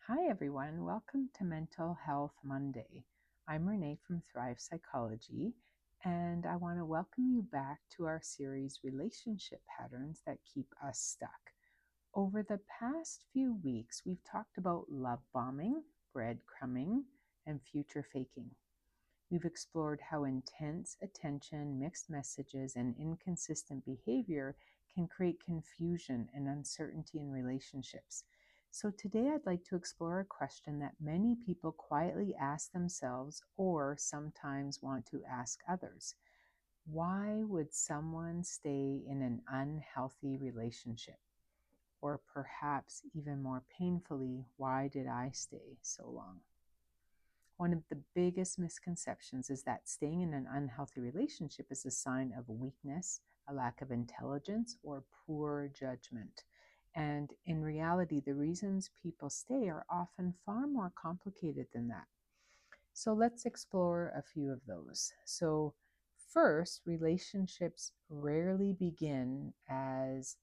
Hi, everyone. Welcome to Mental Health Monday. I'm Renee from Thrive Psychology, and I want to welcome you back to our series Relationship Patterns That Keep Us Stuck. Over the past few weeks, we've talked about love bombing, breadcrumbing, and future faking. We've explored how intense attention, mixed messages, and inconsistent behavior can create confusion and uncertainty in relationships. So, today I'd like to explore a question that many people quietly ask themselves or sometimes want to ask others. Why would someone stay in an unhealthy relationship? Or perhaps even more painfully, why did I stay so long? One of the biggest misconceptions is that staying in an unhealthy relationship is a sign of weakness, a lack of intelligence, or poor judgment. And in reality, the reasons people stay are often far more complicated than that. So let's explore a few of those. So, first, relationships rarely begin as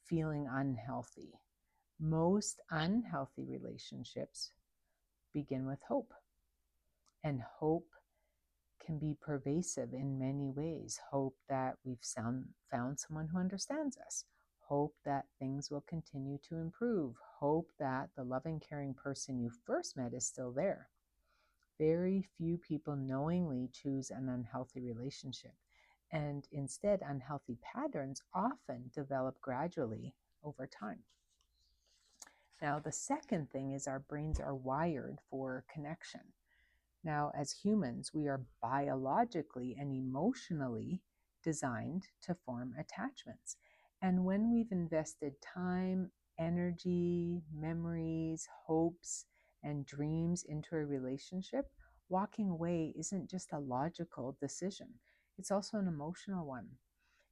feeling unhealthy. Most unhealthy relationships begin with hope. And hope can be pervasive in many ways. Hope that we've found someone who understands us. Hope that things will continue to improve. Hope that the loving, caring person you first met is still there. Very few people knowingly choose an unhealthy relationship. And instead, unhealthy patterns often develop gradually over time. Now, the second thing is our brains are wired for connection. Now, as humans, we are biologically and emotionally designed to form attachments. And when we've invested time, energy, memories, hopes, and dreams into a relationship, walking away isn't just a logical decision, it's also an emotional one.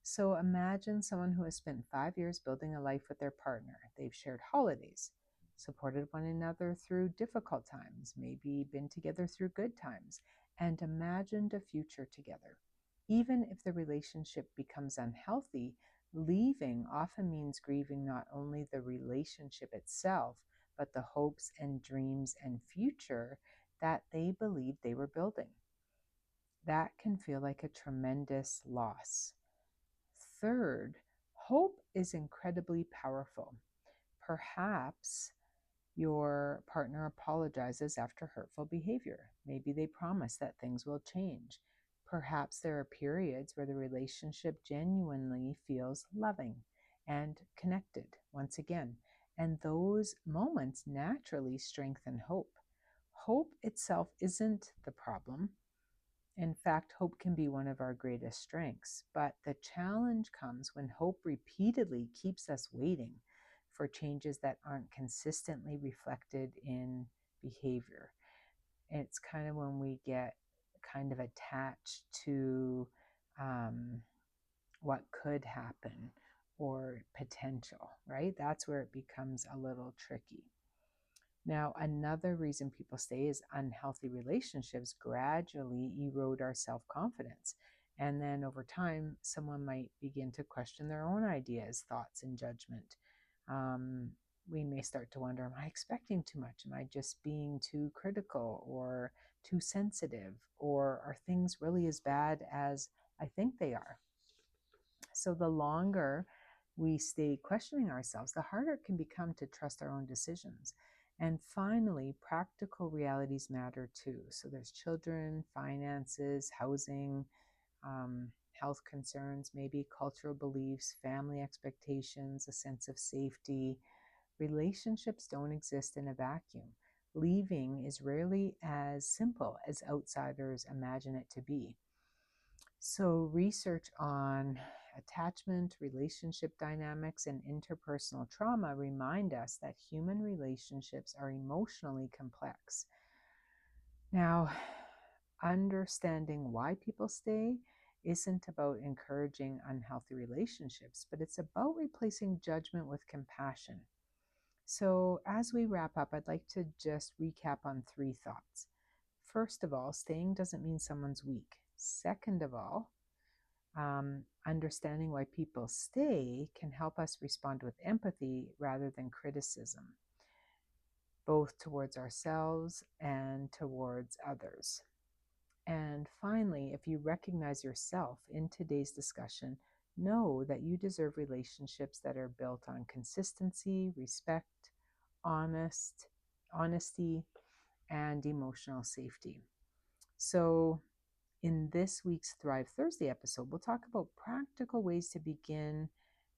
So imagine someone who has spent 5 years building a life with their partner. They've shared holidays, supported one another through difficult times, maybe been together through good times, and imagined a future together. Even if the relationship becomes unhealthy, leaving often means grieving not only the relationship itself, but the hopes and dreams and future that they believed they were building. That can feel like a tremendous loss. Third, hope is incredibly powerful. Perhaps your partner apologizes after hurtful behavior. Maybe they promise that things will change. Perhaps there are periods where the relationship genuinely feels loving and connected once again. And those moments naturally strengthen hope. Hope itself isn't the problem. In fact, hope can be one of our greatest strengths, but the challenge comes when hope repeatedly keeps us waiting for changes that aren't consistently reflected in behavior. It's kind of when we get kind of attached to um, what could happen or potential, right? That's where it becomes a little tricky. Now, another reason people stay is unhealthy relationships gradually erode our self confidence. And then over time, someone might begin to question their own ideas, thoughts, and judgment. Um, we may start to wonder, am I expecting too much? Am I just being too critical or too sensitive? Or are things really as bad as I think they are? So the longer we stay questioning ourselves, the harder it can become to trust our own decisions. And finally, practical realities matter too. So there's children, finances, housing, health concerns, maybe cultural beliefs, family expectations, a sense of safety. Relationships don't exist in a vacuum. Leaving is rarely as simple as outsiders imagine it to be. So, research on attachment, relationship dynamics, and interpersonal trauma remind us that human relationships are emotionally complex. Now, understanding why people stay isn't about encouraging unhealthy relationships, but it's about replacing judgment with compassion. So, as we wrap up, I'd like to just recap on three thoughts. First of all, staying doesn't mean someone's weak. Second of all, understanding why people stay can help us respond with empathy rather than criticism. both towards ourselves and towards others. And finally, if you recognize yourself in today's discussion, know that you deserve relationships that are built on consistency, respect, honest, honesty, and emotional safety. So, in this week's Thrive Thursday episode, we'll talk about practical ways to begin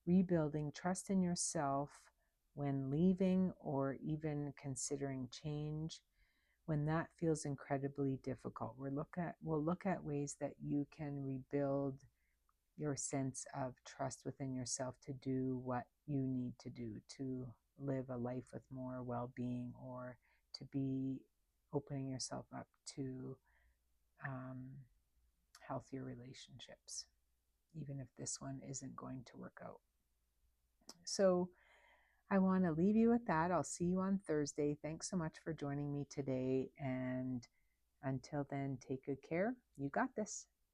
rebuilding trust in yourself when leaving or even considering change when that feels incredibly difficult. We'll look at ways that you can rebuild your sense of trust within yourself to do what you need to do to live a life with more well-being, or to be opening yourself up to um, healthier relationships, even if this one isn't going to work out. So I want to leave you with that. I'll see you on Thursday. Thanks so much for joining me today. And until then, take good care. You got this.